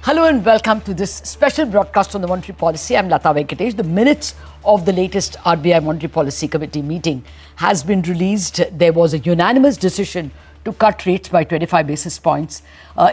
Hello and welcome to this special broadcast on the monetary policy. I'm Latha, Venkatesh. The minutes of the latest RBI Monetary Policy Committee meeting has been released. There was a unanimous decision to cut rates by 25 basis points.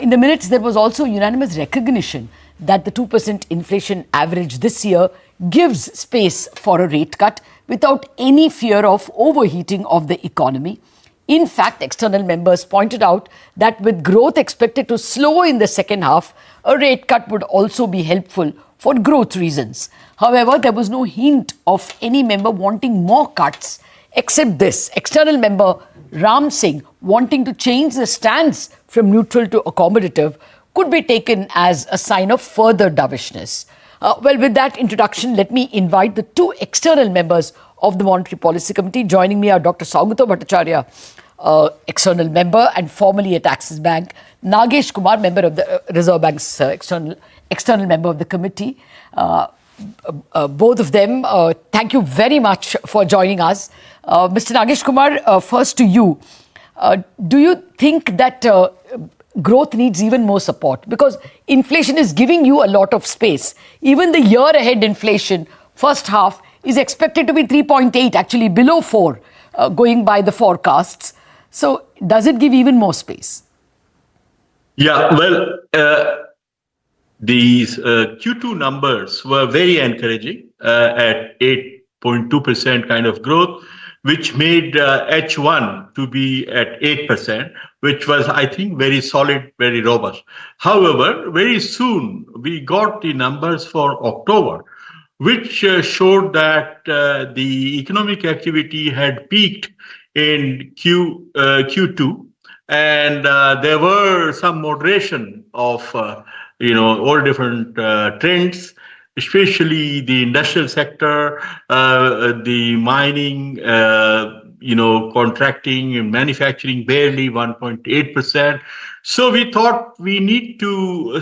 In the minutes, there was also unanimous recognition that the 2% inflation average this year gives space for a rate cut without any fear of overheating of the economy. In fact, external members pointed out that with growth expected to slow in the second half, a rate cut would also be helpful for growth reasons. However, there was no hint of any member wanting more cuts, except this. External member Ram Singh wanting to change the stance from neutral to accommodative could be taken as a sign of further dovishness. Well, with that introduction, let me invite the two external members of the Monetary Policy Committee. Joining me are Dr. Saugata Bhattacharya, external member and formerly at Axis Bank, Nagesh Kumar, member of the Reserve Bank's external member of the committee. Both of them, thank you very much for joining us. Mr. Nagesh Kumar, first to you. Do you think that growth needs even more support? Because inflation is giving you a lot of space. Even the year ahead inflation, first half, is expected to be 3.8, actually below 4, going by the forecasts. So does it give even more space? Yeah, well, these Q2 numbers were very encouraging at 8.2% kind of growth, which made H1 to be at 8%, which was, I think, very solid, very robust. However, very soon we got the numbers for October, which showed that the economic activity had peaked in Q2, and there were some moderation of all different trends, especially the industrial sector, the mining, contracting and manufacturing barely 1.8%. So we thought we need to,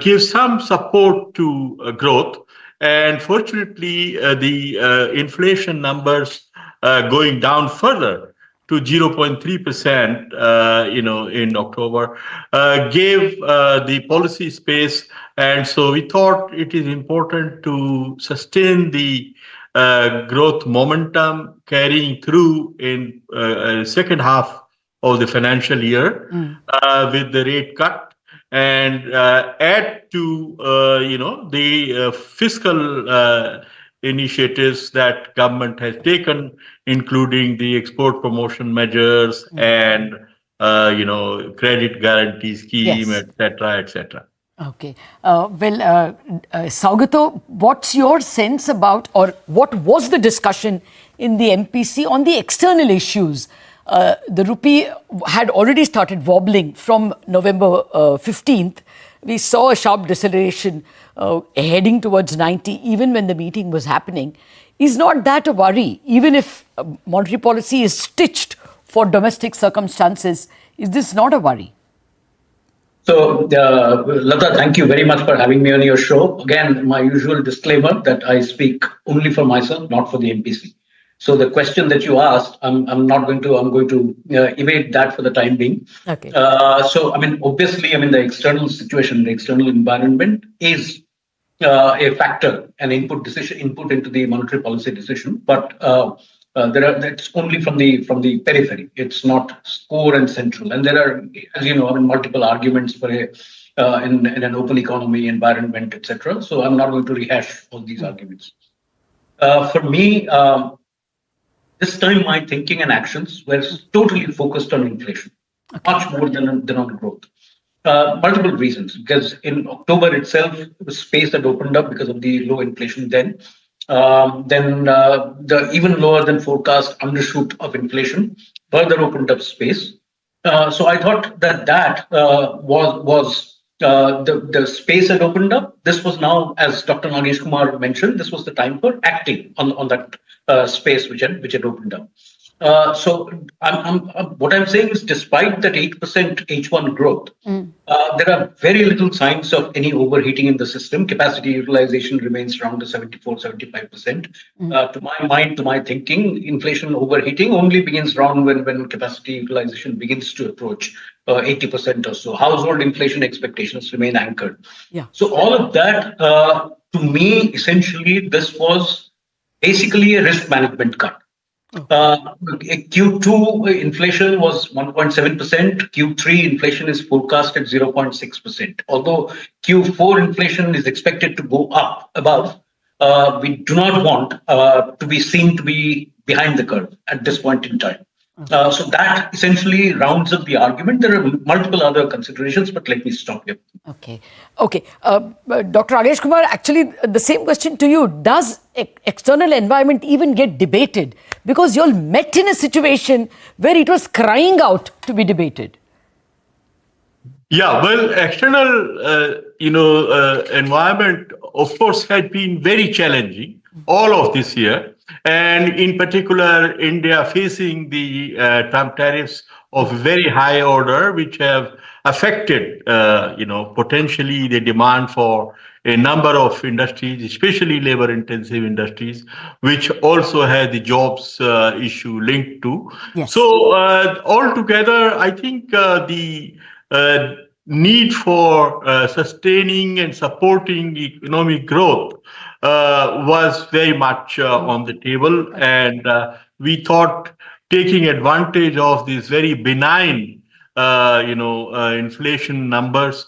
give some support to growth. And fortunately, the inflation numbers going down further to 0.3%, in October, gave the policy space. And so we thought it is important to sustain the growth momentum carrying through in second half of the financial year with the rate cut, and add to the fiscal initiatives that government has taken, including the export promotion measures and credit guarantee scheme, Yes. etc., etc. Okay. Saugata, what's your sense about, or what was the discussion in the MPC on the external issues? The rupee had already started wobbling from November 15th. We saw a sharp deceleration heading towards 90, even when the meeting was happening. Is not that a worry? Even if monetary policy is stitched for domestic circumstances, is this not a worry? So, Latha, thank you very much for having me on your show. Again, my usual disclaimer that I speak only for myself, not for the MPC. So the question that you asked, I'm going to evade that for the time being. Okay. Obviously, the external situation, the external environment is a factor, an input into the monetary policy decision. But that's only from the periphery. It's not core and central. And there are, as you know, multiple arguments for in an open economy environment, etc. So I'm not going to rehash all these arguments. For me, this time my thinking and actions were totally focused on inflation, much more than on growth. Multiple reasons, because in October itself, the space had opened up because of the low inflation then. The even lower than forecast undershoot of inflation further opened up space. So I thought that was the space had opened up. This was now, as Dr. Nagesh Kumar mentioned, this was the time for acting on that space which had opened up. So what I'm saying is, despite that 8% H1 growth, there are very little signs of any overheating in the system. Capacity utilization remains around the 74-75%. To my mind, to my thinking, inflation overheating only begins around when capacity utilization begins to approach 80% or so. Household inflation expectations remain anchored. Yeah. So all of that, to me, essentially, this was basically a risk management cut. Q2 inflation was 1.7%. Q3 inflation is forecast at 0.6%. Although Q4 inflation is expected to go up above, we do not want to be seen to be behind the curve at this point in time. So that essentially rounds up the argument. There are multiple other considerations, but let me stop here. Okay. Dr. Nagesh Kumar, actually, the same question to you. Does external environment even get debated? Because you all met in a situation where it was crying out to be debated. Yeah, well, external, environment, of course, had been very challenging all of this year. And in particular, India facing the Trump tariffs of very high order, which have affected, potentially the demand for a number of industries, especially labor-intensive industries, which also had the jobs issue linked to. Yes. So altogether, I think the need for sustaining and supporting economic growth was very much on the table, and we thought taking advantage of these very benign, inflation numbers,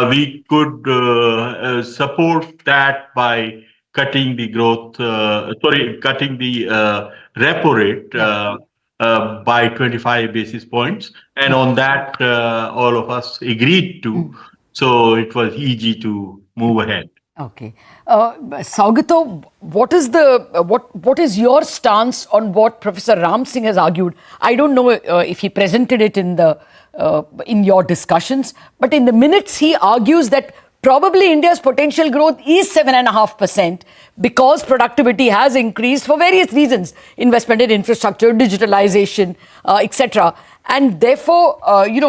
we could support that by cutting the cutting the repo rate by 25 basis points, and on that all of us agreed to. So it was easy to move ahead. Okay, Saugata, what is your stance on what Professor Ram Singh has argued? I don't know if he presented it in your discussions, but in the minutes he argues that probably India's potential growth is 7.5% because productivity has increased for various reasons: investment in infrastructure, digitalization, etc. And therefore,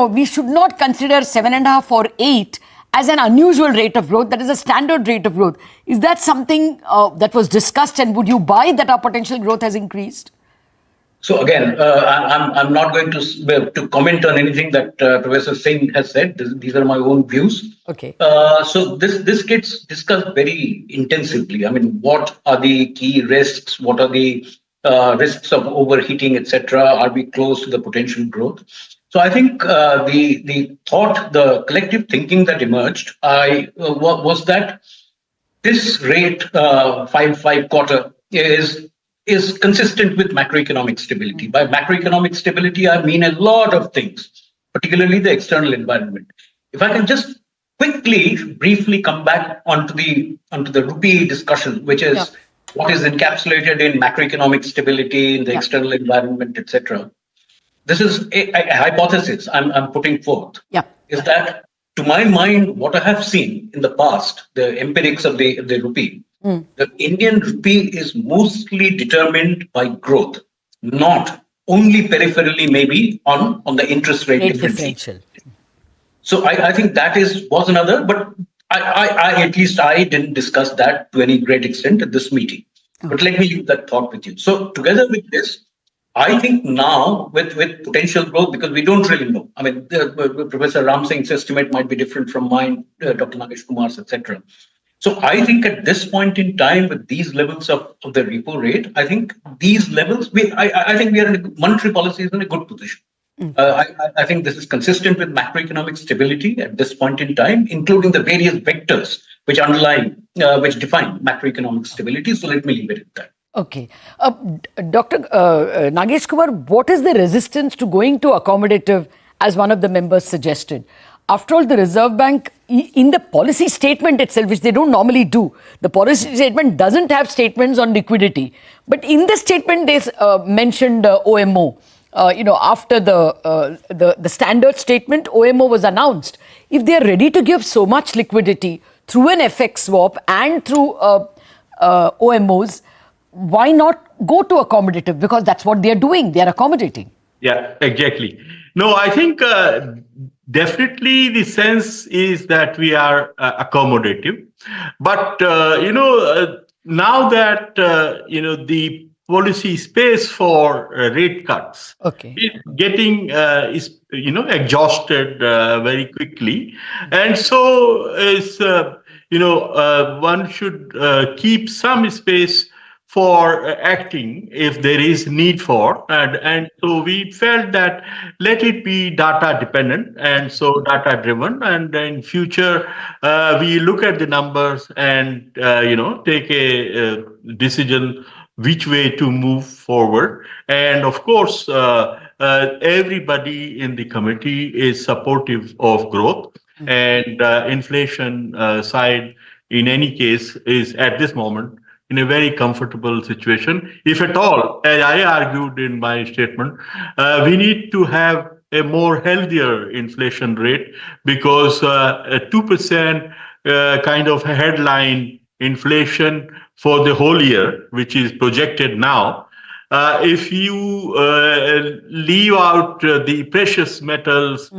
we should not consider 7.5 or 8 as an unusual rate of growth. That is a standard rate of growth. Is that something that was discussed, and would you buy that our potential growth has increased? So again, I'm not going to comment on anything that Professor Singh has said. These are my own views. Okay. So this gets discussed very intensively. I mean, what are the key risks? What are the risks of overheating, etc.? Are we close to the potential growth? So I think the collective thinking that emerged was that this rate, 5 quarter, is consistent with macroeconomic stability. By macroeconomic stability, I mean a lot of things, particularly the external environment. If I can just briefly come back onto the rupee discussion, which is what is encapsulated in macroeconomic stability, in the external environment, etc. This is a hypothesis I'm putting forth. Is that, to my mind, what I have seen in the past, the empirics of the rupee, the Indian rupee is mostly determined by growth, not only peripherally, maybe on the interest rate differential. So I think that was another, but at least I didn't discuss that to any great extent at this meeting. But let me leave that thought with you. So together with this, I think now with potential growth, because we don't really know. I mean, Professor Ram Singh's estimate might be different from mine, Dr. Nagesh Kumar's, etc. So I think at this point in time, with these levels of the repo rate, I think these levels, I think we are in monetary policy is in a good position. I think this is consistent with macroeconomic stability at this point in time, including the various vectors which define macroeconomic stability. So let me leave it at that. Okay. Dr. Nagesh Kumar, what is the resistance to going to accommodative, as one of the members suggested? After all, the Reserve Bank, in the policy statement itself, which they don't normally do, the policy statement doesn't have statements on liquidity. But in the statement, they mentioned OMO. After the standard statement, OMO was announced. If they are ready to give so much liquidity through an FX swap and through OMOs, why not go to accommodative because that's what they're doing. They're accommodating. Yeah, exactly. No, I think definitely the sense is that we are accommodative. But, now that, the policy space for rate cuts is getting, exhausted very quickly. And so one should keep some space for acting if there is need for, and so we felt that let it be data dependent and so data driven, and in future we look at the numbers and take a decision which way to move forward. And of course everybody in the committee is supportive of growth, and inflation side in any case is at this moment in a very comfortable situation. If at all, as I argued in my statement, we need to have a more healthier inflation rate, because a 2% kind of headline inflation for the whole year, which is projected now, if you leave out the precious metals,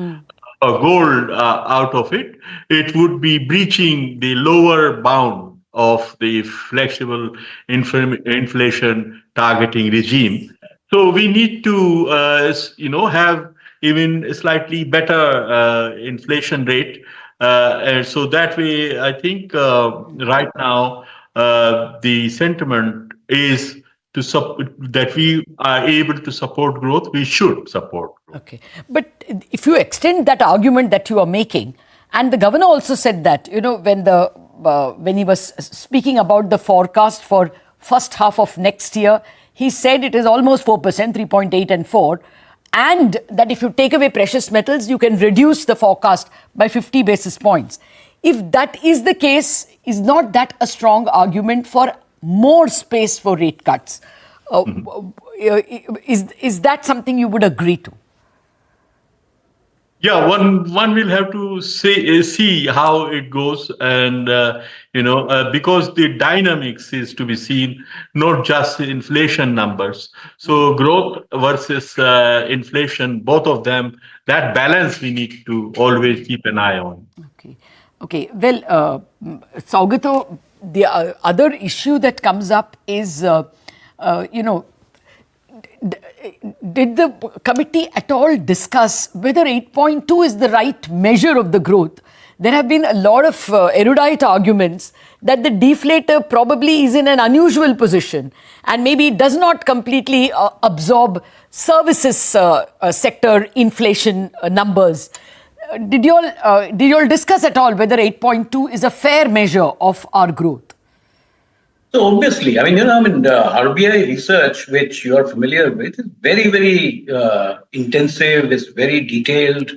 gold out of it, it would be breaching the lower bound of the flexible inflation targeting regime. So we need to, have even a slightly better inflation rate. And so that way, I think right now, the sentiment is that we are able to support growth. We should support growth. Okay. But if you extend that argument that you are making, and the governor also said that, when he was speaking about the forecast for first half of next year, he said it is almost 4%, 3.8 and 4, and that if you take away precious metals, you can reduce the forecast by 50 basis points. If that is the case, is not that a strong argument for more space for rate cuts? Is that something you would agree to? Yeah, one will have to see how it goes, and because the dynamics is to be seen, not just inflation numbers. So growth versus inflation, both of them, that balance we need to always keep an eye on. Okay. Well, Saugata, the other issue that comes up is, did the committee at all discuss whether 8.2 is the right measure of the growth? There have been a lot of erudite arguments that the deflator probably is in an unusual position and maybe does not completely absorb services sector inflation numbers. Did you all discuss at all whether 8.2 is a fair measure of our growth? So obviously, RBI research, which you are familiar with, is very, very intensive, is very detailed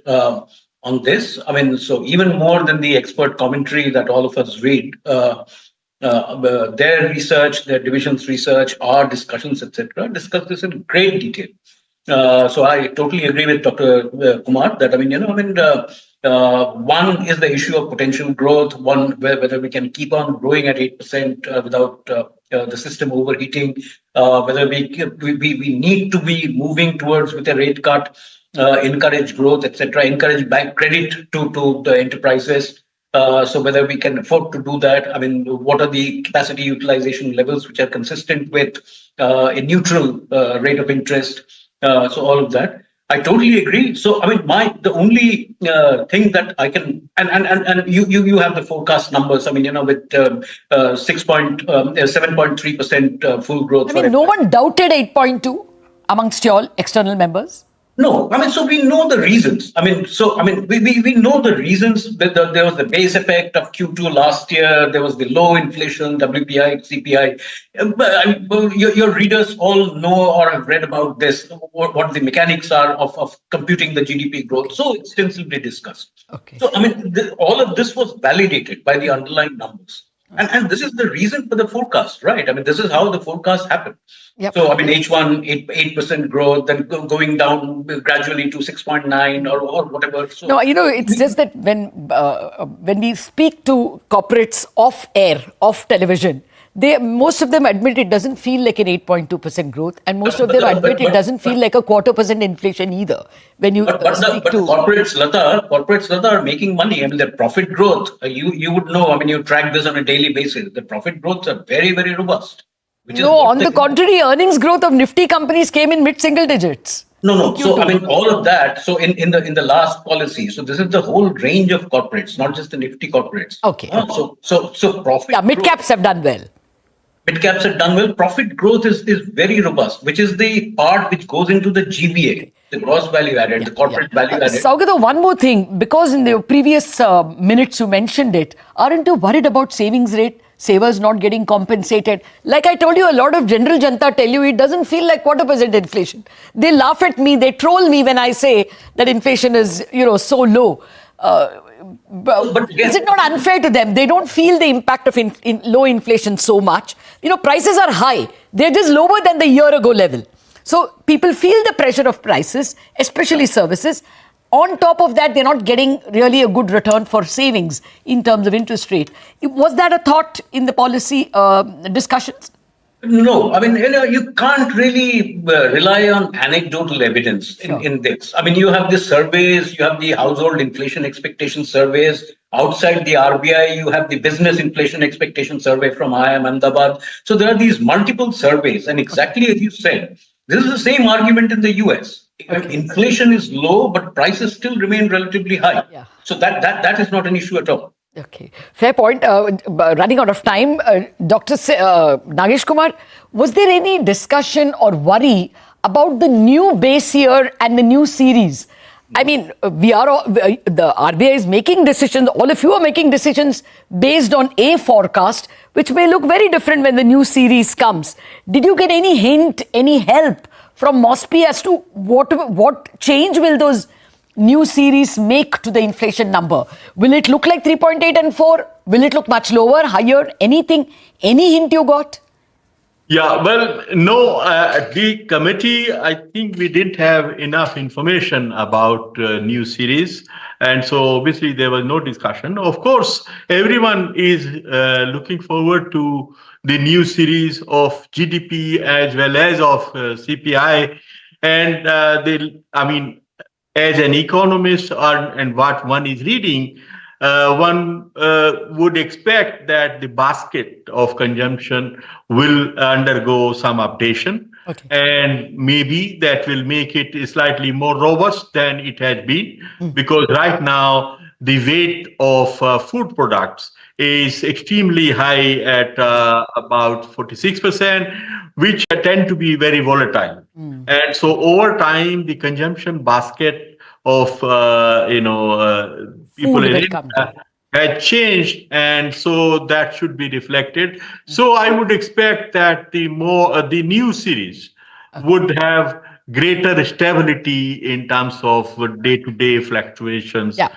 on this. So even more than the expert commentary that all of us read, their research, their division's research, our discussions, etc., discuss this in great detail. So I totally agree with Dr. Kumar that, one is the issue of potential growth, whether we can keep on growing at 8% without the system overheating, whether we need to be moving towards, with a rate cut, encourage growth, etc., encourage bank credit to the enterprises. So whether we can afford to do that, what are the capacity utilization levels which are consistent with a neutral rate of interest? So all of that, I totally agree. So the only thing that I can, and you have the forecast numbers. With 7.3% full growth. No one doubted 8.2 amongst y'all external members. No, so we know the reasons. We know the reasons. There was the base effect of Q2 last year. There was the low inflation, WPI, CPI. Your readers all know or have read about this, what the mechanics are of computing the GDP growth. So extensively discussed. Okay. So, all of this was validated by the underlying numbers. And this is the reason for the forecast, right? This is how the forecast happened. Yep. So, H1, 8% growth, then going down gradually to 6.9 or whatever. So, no, it's just that when we speak to corporates off air, off television, most of them admit it doesn't feel like an 8.2% growth, and most of them admit it doesn't feel like a 0.25% inflation either. When you speak to corporates, Lata are making money. I mean, their profit growth, you would know. I mean, you track this on a daily basis. The profit growths are very, very robust. On the contrary, earnings growth of Nifty companies came in mid-single digits. No. So I mean, all of that. So in the last policy. So this is the whole range of corporates, not just the Nifty corporates. Okay. So profit. Yeah, mid caps have done well. Mid caps have done well. Profit growth is very robust, which is the part which goes into the GVA, the gross value added, the corporate value added. Saugata, one more thing, because in the previous minutes you mentioned it, aren't you worried about savings rate? Savers not getting compensated. Like I told you, a lot of general janta tell you it doesn't feel like 0.25% inflation. They laugh at me, they troll me when I say that inflation is, so low. But is it not unfair to them? They don't feel the impact of low inflation so much. Prices are high. They're just lower than the year ago level. So people feel the pressure of prices, especially services. On top of that, they're not getting really a good return for savings in terms of interest rate. Was that a thought in the policy discussions? No, I mean, you can't really rely on anecdotal evidence in this. I mean, you have the surveys, you have the household inflation expectation surveys. Outside the RBI, you have the business inflation expectation survey from IIM Ahmedabad. So there are these multiple surveys. And exactly as you said, this is the same argument in the US. Okay. Inflation is low, but prices still remain relatively high. Yeah. So that is not an issue at all. Okay, fair point. Running out of time, Dr. Nagesh Kumar, was there any discussion or worry about the new base year and the new series? I mean, the RBI is making decisions, all of you are making decisions based on a forecast, which may look very different when the new series comes. Did you get any hint, any help from MOSPI as to what change will those new series make to the inflation number? Will it look like 3.8 and 4? Will it look much lower, higher? Anything, any hint you got? Yeah, well, no, at the committee, I think we didn't have enough information about new series. And so obviously there was no discussion. Of course, everyone is looking forward to the new series of GDP as well as of CPI. And as an economist and what one is reading, one would expect that the basket of consumption will undergo some updation. Okay. And maybe that will make it slightly more robust than it has been, because right now the weight of food products is extremely high at about 46%, which tend to be very volatile. And so over time, the consumption basket of people in India had changed, and so that should be reflected. So I would expect that the new series would have greater stability in terms of day-to-day fluctuations. Yeah.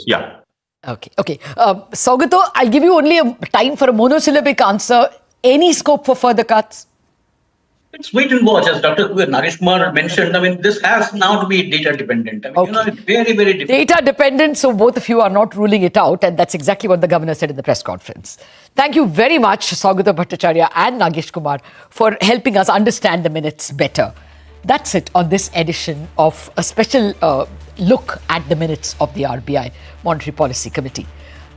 Yeah. Okay. Saugata, I'll give you only a time for a monosyllabic answer. Any scope for further cuts? It's wait and watch, as Dr. Nagesh Kumar mentioned. I mean, this has now to be data dependent. I mean, it's very, very dependent. Data dependent, so both of you are not ruling it out, and that's exactly what the governor said in the press conference. Thank you very much, Saugata Bhattacharya and Nagesh Kumar, for helping us understand the minutes better. That's it on this edition of a special look at the minutes of the RBI Monetary Policy Committee.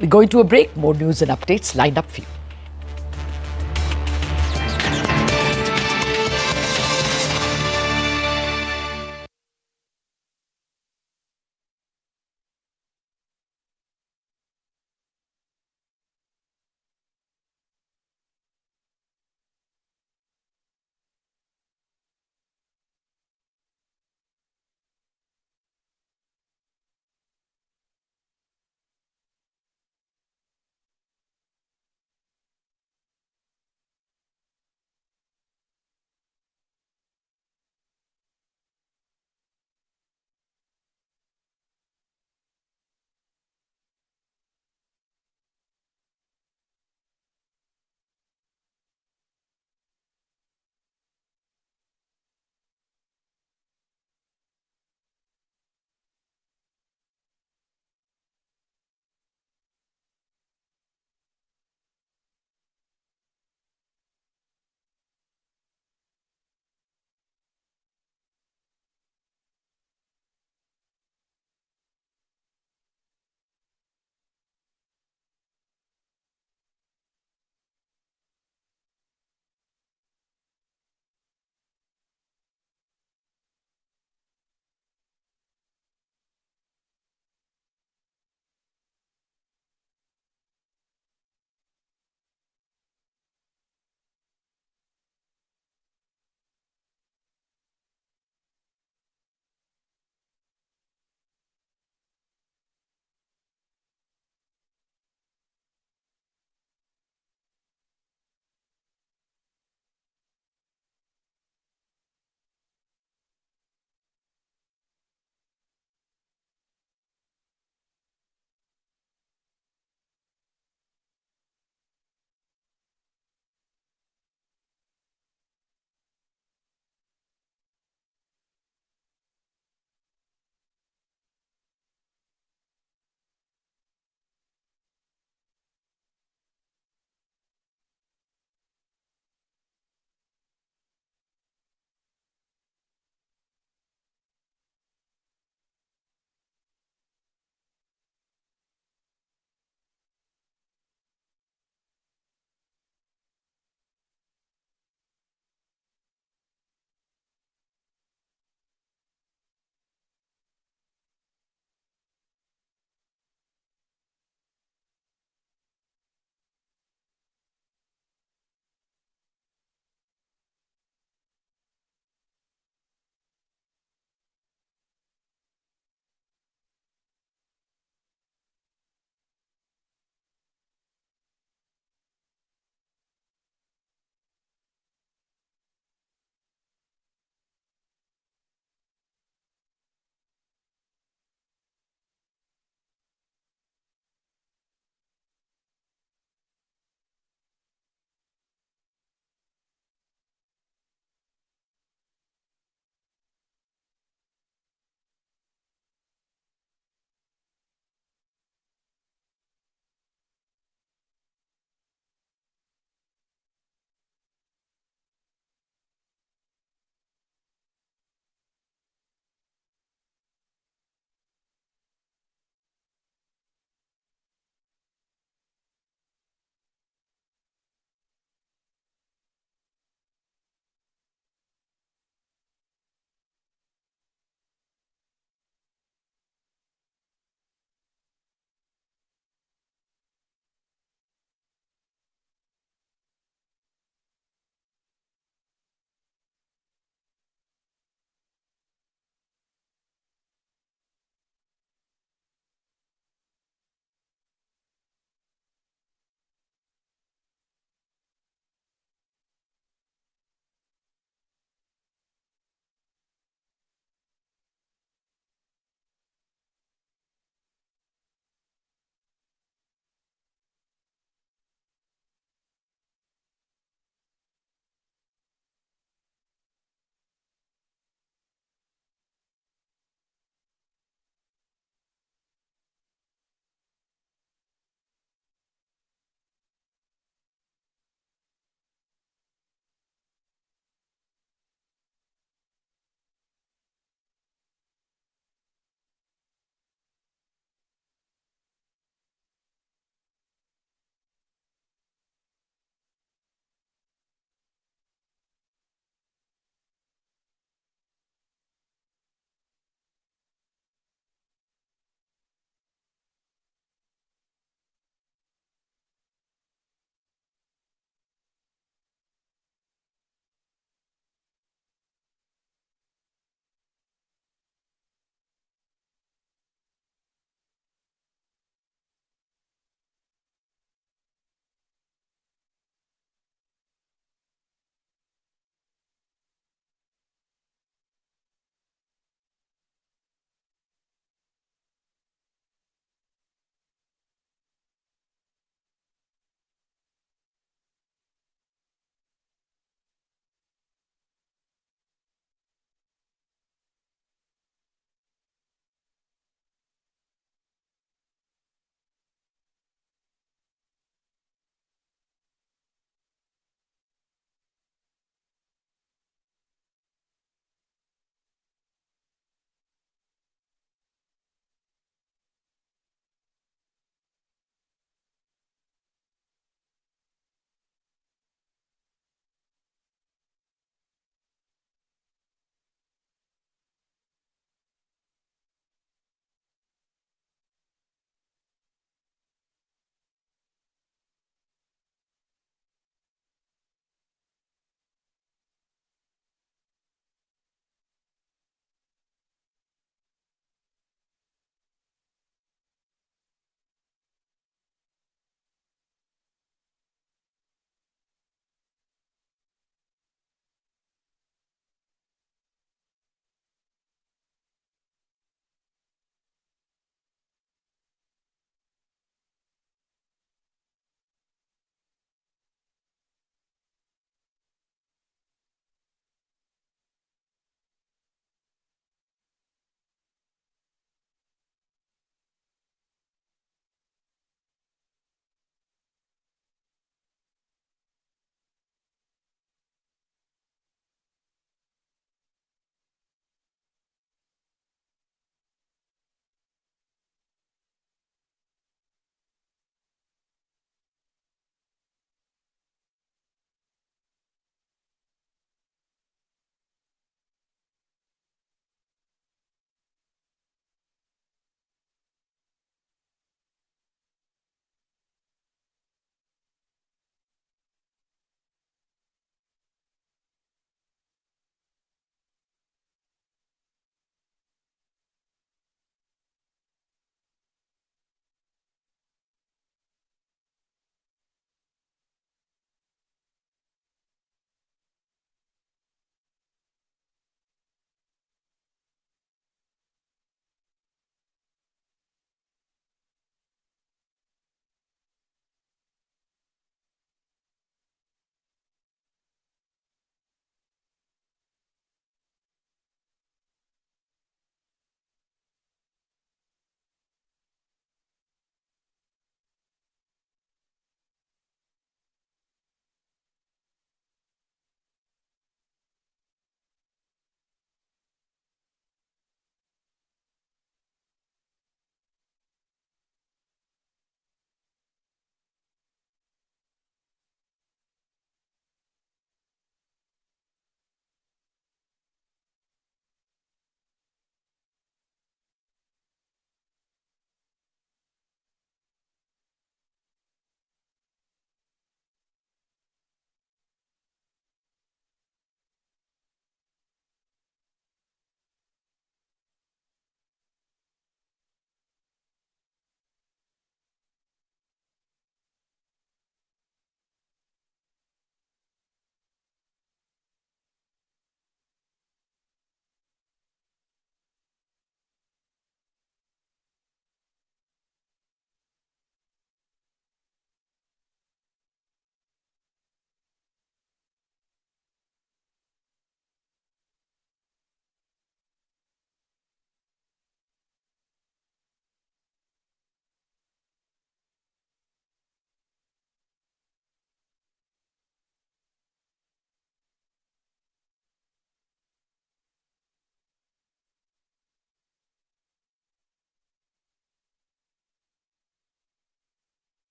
We're going to a break. More news and updates lined up for you.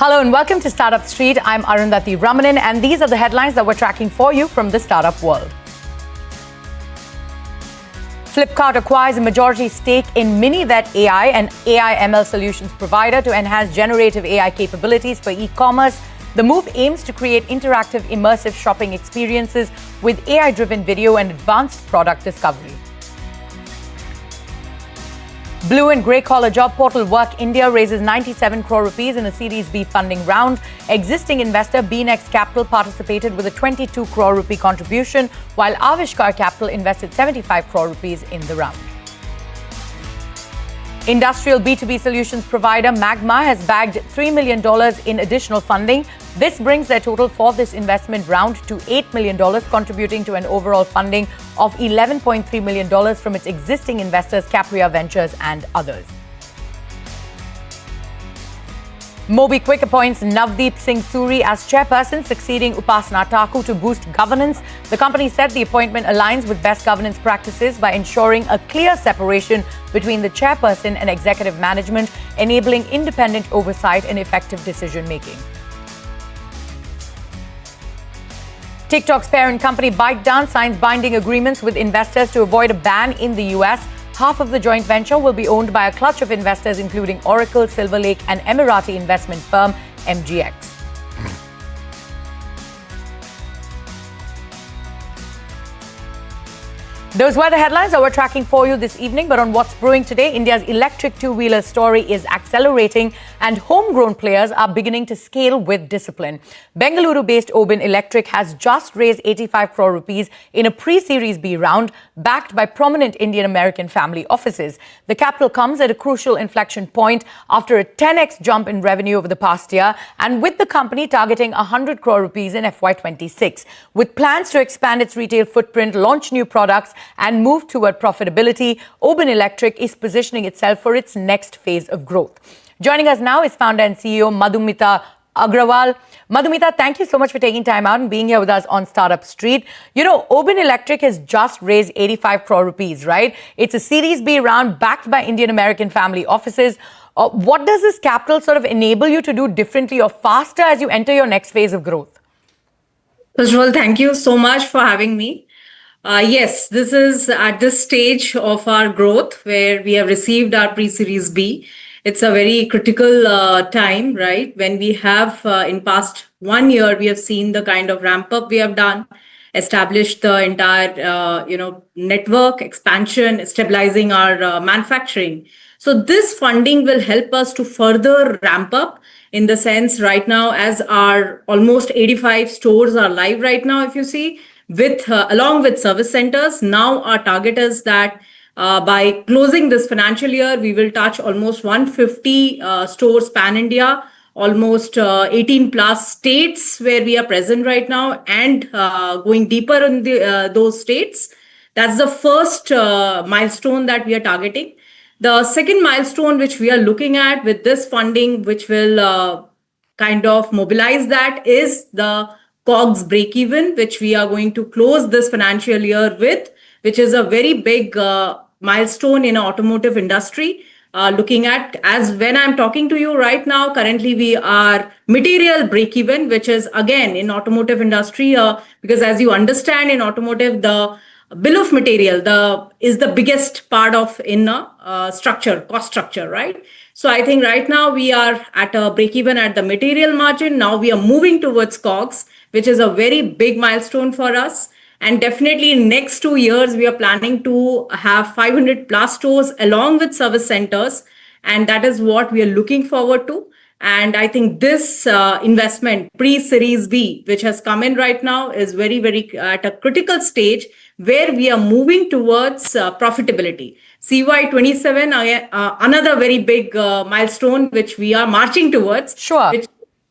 Hello and welcome to Startup Street. I'm Arundhati Ramanan and these are the headlines that we're tracking for you from the startup world. Flipkart acquires a majority stake in MiniVet AI, an AI ML solutions provider to enhance generative AI capabilities for e-commerce. The move aims to create interactive, immersive shopping experiences with AI-driven video and advanced product discovery. Blue and grey collar job portal Work India raises 97 crore rupees in a Series B funding round. Existing investor BNext Capital participated with a 22 crore rupee contribution, while Avishkar Capital invested 75 crore rupees in the round. Industrial B2B solutions provider Magma has bagged $3 million in additional funding. This brings their total for this investment round to $8 million, contributing to an overall funding of $11.3 million from its existing investors, Capria Ventures and others. MobiKwik appoints Navdeep Singh Suri as chairperson, succeeding Upasana Thakur to boost governance. The company said the appointment aligns with best governance practices by ensuring a clear separation between the chairperson and executive management, enabling independent oversight and effective decision-making. TikTok's parent company ByteDance signs binding agreements with investors to avoid a ban in the US. Half of the joint venture will be owned by a clutch of investors, including Oracle, Silver Lake, and Emirati investment firm MGX. Those were the headlines that we're tracking for you this evening. But on what's brewing today, India's electric two-wheeler story is accelerating and homegrown players are beginning to scale with discipline. Bengaluru-based Oben Electric has just raised 85 crore rupees in a pre-Series B round, backed by prominent Indian-American family offices. The capital comes at a crucial inflection point after a 10x jump in revenue over the past year, and with the company targeting 100 crore rupees in FY26. With plans to expand its retail footprint, launch new products, and move toward profitability, Oben Electric is positioning itself for its next phase of growth. Joining us now is founder and CEO Madhumita Agrawal. Madhumita, thank you so much for taking time out and being here with us on Startup Street. You know, Oben Electric has just raised 85 crore rupees, right? It's a Series B round backed by Indian American family offices. What does this capital sort of enable you to do differently or faster as you enter your next phase of growth? First of all, thank you so much for having me. Yes, this is at this stage of our growth where we have received our pre-Series B. It's a very critical time, right? When we have in past 1 year, we have seen the kind of ramp up we have done, established the entire, network expansion, stabilizing our manufacturing. So this funding will help us to further ramp up in the sense right now as our almost 85 stores are live right now, if you see, with along with service centers. Now our target is that by closing this financial year, we will touch almost 150 stores pan-India, almost 18 plus states where we are present right now, and going deeper in those states. That's the first milestone that we are targeting. The second milestone which we are looking at with this funding, which will kind of mobilize that, is the COGS break-even, which we are going to close this financial year with, which is a very big milestone in automotive industry. Looking at, as when I'm talking to you right now, currently we are material break-even, which is again in automotive industry, because as you understand in automotive, the bill of material is the biggest part of in structure, cost structure, right? So I think right now we are at a break-even at the material margin. Now we are moving towards COGS, which is a very big milestone for us. And definitely in next 2 years, we are planning to have 500 plus stores along with service centers. And that is what we are looking forward to. And I think this investment, pre-Series B, which has come in right now, is very, very at a critical stage where we are moving towards profitability. CY27, another very big milestone, which we are marching towards. Sure. Which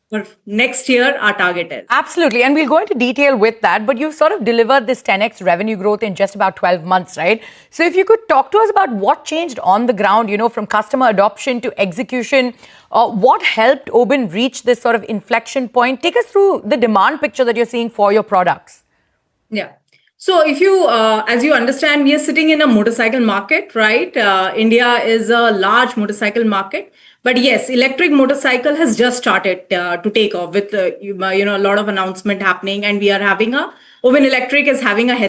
for next year, our target is. Absolutely. And we'll go into detail with that. But you've sort of delivered this 10x revenue growth in just about 12 months, right? So if you could talk to us about what changed on the ground, from customer adoption to execution, what helped Oben reach this sort of inflection point? Take us through the demand picture that you're seeing for your products. Yeah. So if you, as you understand, we are sitting in a motorcycle market, right? India is a large motorcycle market. But yes, electric motorcycle has just started to take off with, a lot of announcement happening. And we are having Oven Electric is having a